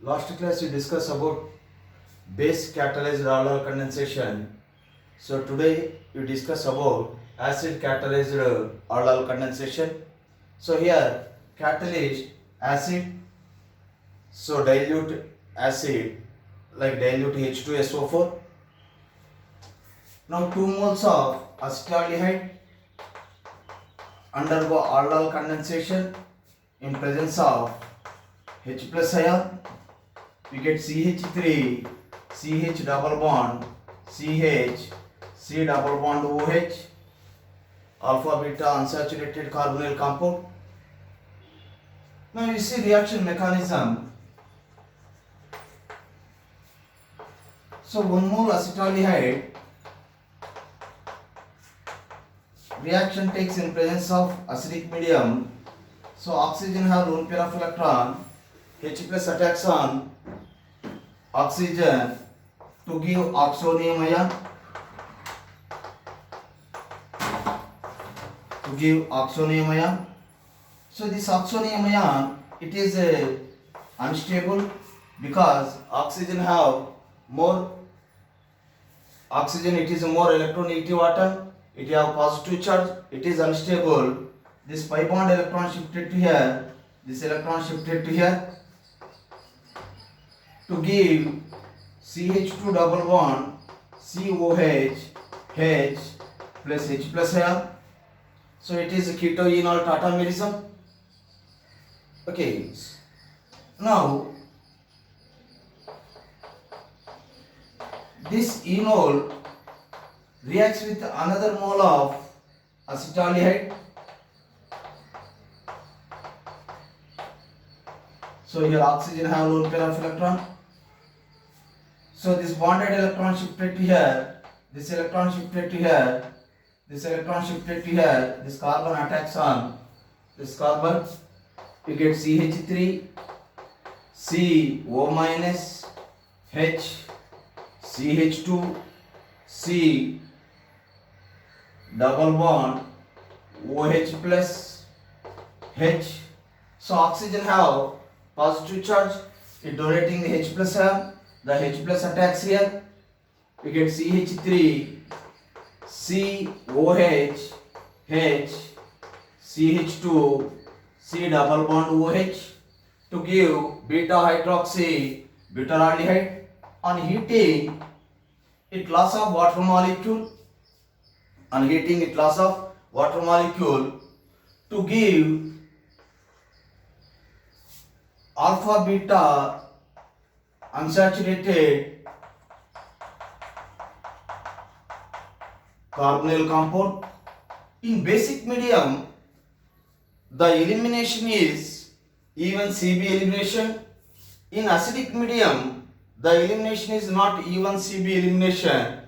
Last class we discussed about base catalyzed aldol condensation. So today we discuss about acid catalyzed aldol condensation. So here catalyst acid, so dilute acid like dilute H2SO4. Now 2 moles of acetaldehyde undergo aldol condensation in presence of H plus ion. We get CH3, CH double bond, CH, C double bond OH, alpha beta unsaturated carbonyl compound. Now you see reaction mechanism. So 1 mole acetaldehyde reaction takes in presence of acidic medium. So oxygen have lone pair of electron, H plus attacks on oxygen to give oxonium ion, So this oxonium ion, it is unstable because oxygen it is a more electronegative atom, it have positive charge, it is unstable. This pi bond electron shifted to here, this electron shifted to here to give CH2 double bond COH H plus H plus ion. So it is a keto-enol tautomerism. Okay. Now this enol reacts with another mole of acetaldehyde. So here oxygen have lone pair of electron. So this bonded electron shifted to here, this electron shifted to here, this electron shifted to here, this carbon attacks on this carbon, you get CH3, CO minus, H, CH2, C, double bond, OH plus, H. So oxygen have positive charge, it donating the H plus ion, the H plus attacks here, we get CH3, COH, H, CH2, C double bond OH to give beta hydroxy butyraldehyde. On heating, it loss of water molecule. To give alpha beta unsaturated carbonyl compound. In basic medium, the elimination is even Cb elimination. In acidic medium, the elimination is not even Cb elimination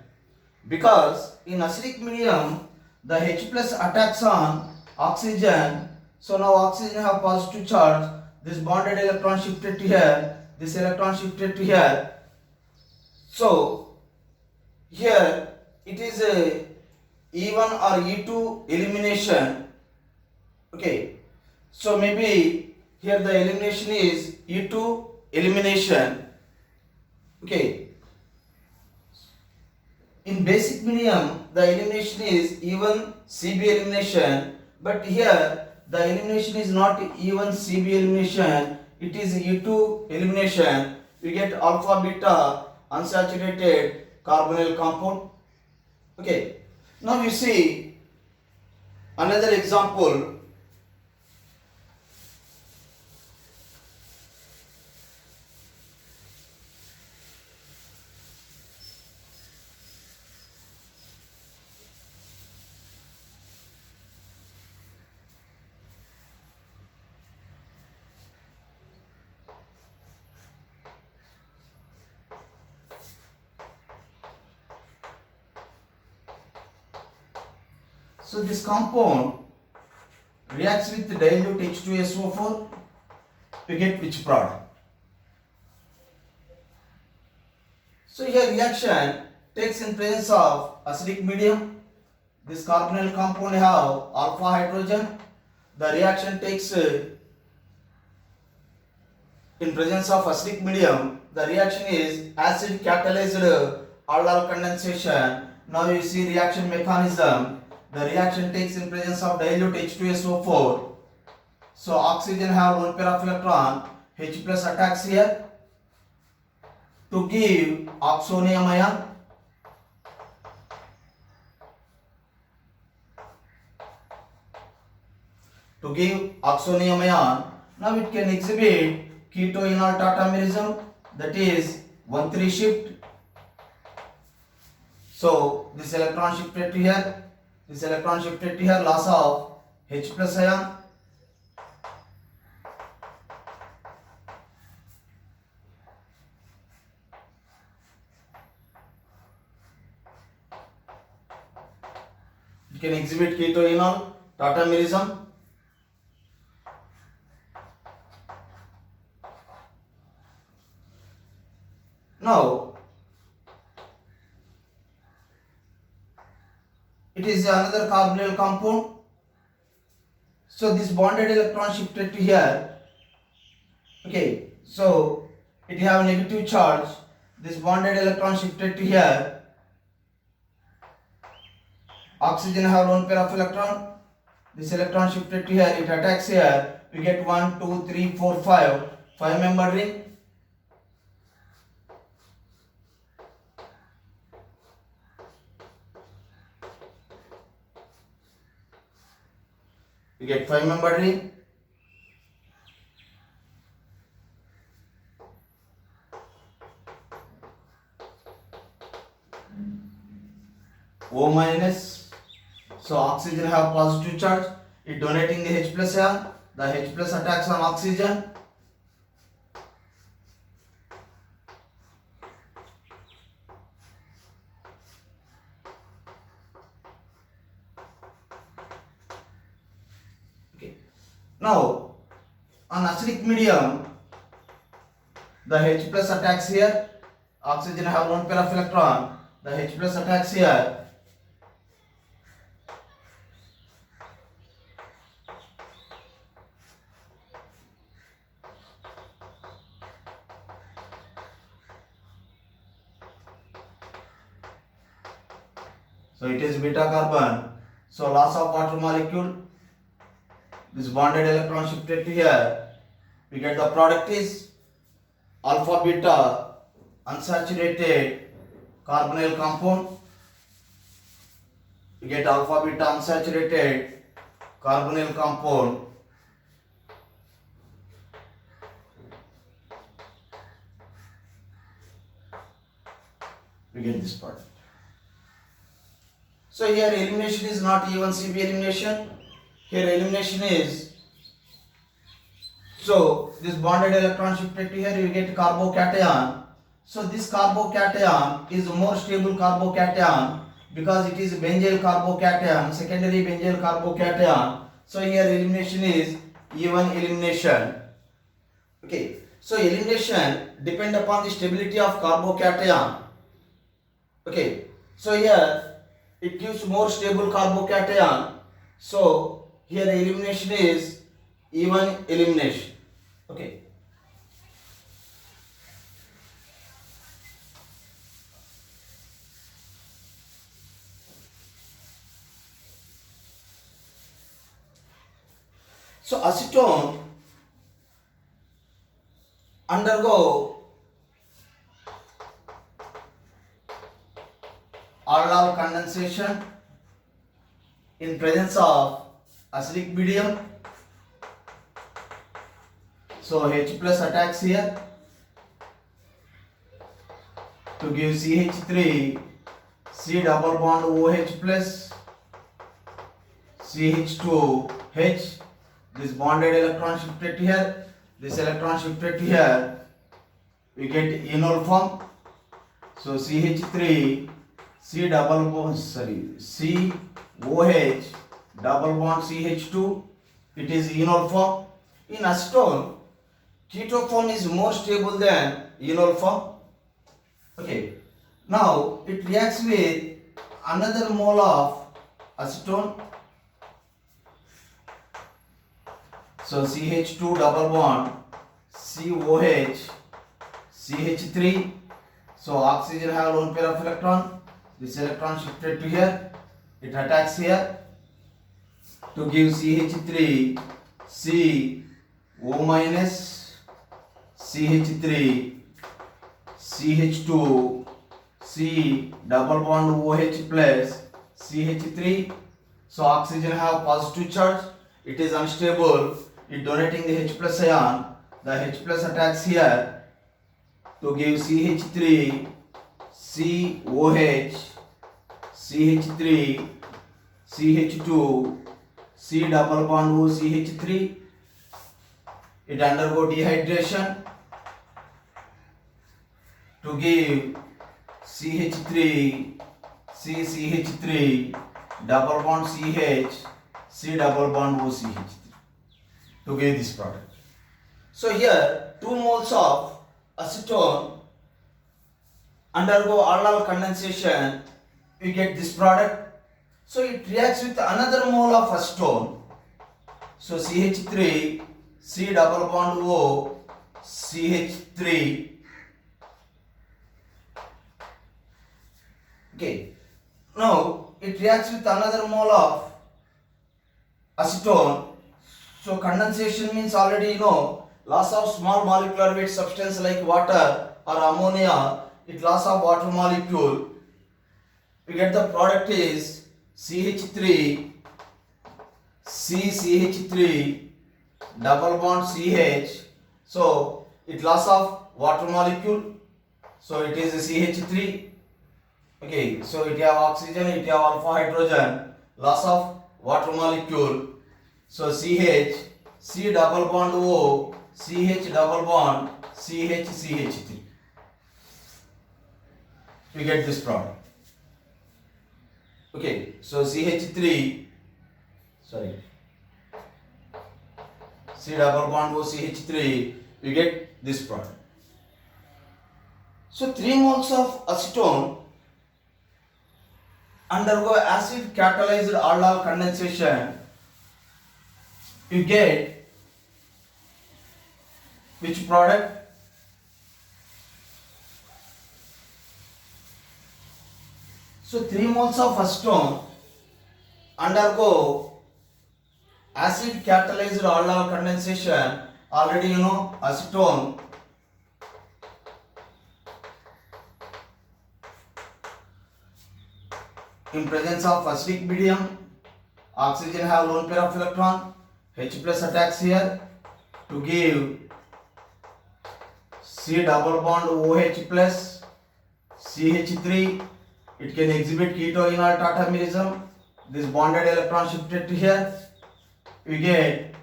because in acidic medium the H plus attacks on oxygen. So now oxygen have positive charge. This bonded electron shifted to here. This electron shifted to here. So here it is a E1 or E2 elimination. Okay. So maybe here the elimination is E2 elimination. Okay. In basic medium, the elimination is even Cb elimination, but here the elimination is not even Cb elimination, it is E2 elimination. We get alpha beta unsaturated carbonyl compound. Okay. Now you see another example. So this compound reacts with dilute H2SO4, we get which product? So here reaction takes in presence of acidic medium. This carbonyl compound have alpha hydrogen. The reaction takes in presence of acidic medium, the reaction is acid catalyzed aldol condensation. Now you see reaction mechanism. The reaction takes in presence of dilute H2SO4. So oxygen have one pair of electron, H plus attacks here to give oxonium ion. To give oxonium ion, now it can exhibit keto-enol tautomerism, that is 1,3 shift. So this electron shifted to here, this electron shifted to here, loss of H plus ion. It can exhibit keto-enol tautomerism. Now, it is another carbonyl compound. So this bonded electron shifted to here. Okay, so it have negative charge. This bonded electron shifted to here. Oxygen have one pair of electron. This electron shifted to here. It attacks here. We get 1, 2, 3, 4, 5. 5-membered ring. We get 5-membered ring. O minus. So oxygen have positive charge. It donating the H plus ion. The H plus attacks on oxygen. Okay. Now on acidic medium, the H plus attacks here. Oxygen have one pair of electron. The H plus attacks here. So it is beta carbon. So loss of water molecule. This bonded electron shifted to here. We get the product is alpha beta unsaturated carbonyl compound. We get alpha beta unsaturated carbonyl compound. We get this product. So here elimination is not E1CB elimination. Here elimination is, so this bonded electron shifted to here, you get carbocation. So this carbocation is a more stable carbocation because it is benzyl carbocation, secondary benzyl carbocation. So here elimination is E1 elimination. Okay, so elimination depend upon the stability of carbocation. Okay, so here it gives more stable carbocation. So here elimination is E1 elimination. Okay. So acetone undergo aldol condensation in presence of acidic medium. So H plus attacks here to give CH3, C double bond OH plus, CH2H. This bonded electron shifted here, this electron shifted here. We get enol form. So CH3, C double bond, COH double bond CH2. It is enol form. In acetone, keto form is more stable than enol form. Okay. Now it reacts with another mole of acetone. So CH2 double bond COH, CH3. So oxygen have lone pair of electron. This electron shifted to here. It attacks here to give CH3, CO minus, CH3, CH2, C double bond OH plus CH3. So oxygen have positive charge. It is unstable. It donating the H plus ion. The H plus attacks here to give CH3, COH, CH3, CH2, C double bond O CH3. It undergo dehydration to give CH3, CCH3, double bond CH, C double bond O CH3 to give this product. So here 2 moles of acetone undergo aldol condensation, we get this product. So it reacts with another mole of acetone. So CH3, C double bond O, CH3. Okay. Now it reacts with another mole of acetone. So condensation means already you know loss of small molecular weight substance like water or ammonia. It loss of water molecule. We get the product is CH3, CCH3, double bond CH. So it loss of water molecule. So it is CH3. Okay, so it have oxygen, it have alpha hydrogen, loss of water molecule. So CH, C double bond O, CH double bond, CH, CH3. We get this product. Okay, so CH3, sorry, C double bond O, CH3, we get this product. So 3 moles of acetone undergo acid catalyzed aldol condensation, you get which product? So 3 moles of acetone undergo acid catalyzed aldol condensation. Already you know acetone in presence of acidic medium, oxygen have lone pair of electron, H plus attacks here to give C double bond OH plus CH3. It can exhibit keto enol tautomerism. This bonded electron shifted to here. We get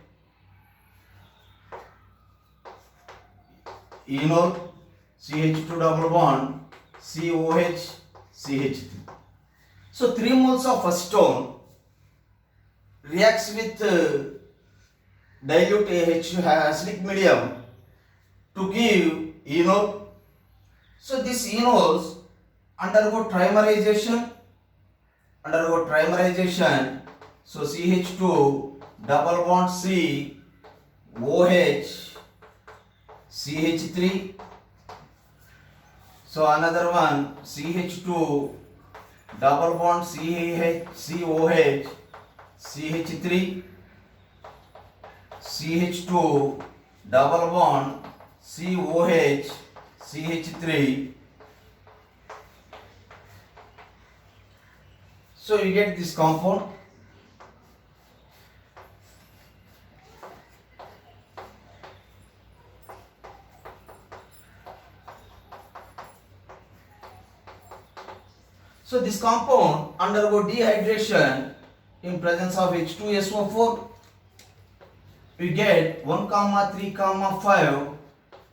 enol CH2 double bond COH CH3. So 3 moles of acetone reacts with dilute acidic medium to give enol. So this enols undergo trimerization. So CH2 double bond C OH CH3. So another one CH2 double bond COH CH3, CH2 double bond COH CH3. So you get this compound. So this compound undergo dehydration in presence of H2SO4. We get 1,3,5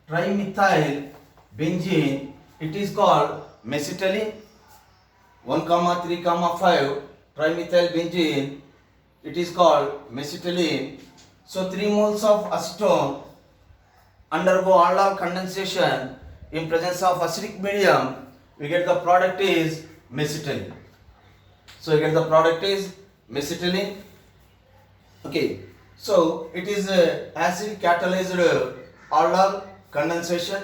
trimethyl benzene. It is called mesitylene. 1,3,5 trimethyl benzene. It is called mesitylene. So 3 moles of acetone undergo aldol condensation in presence of acidic medium. We get the product is mesitylene. So you get the product is mesitylene. Okay, so it is acid catalyzed aldol condensation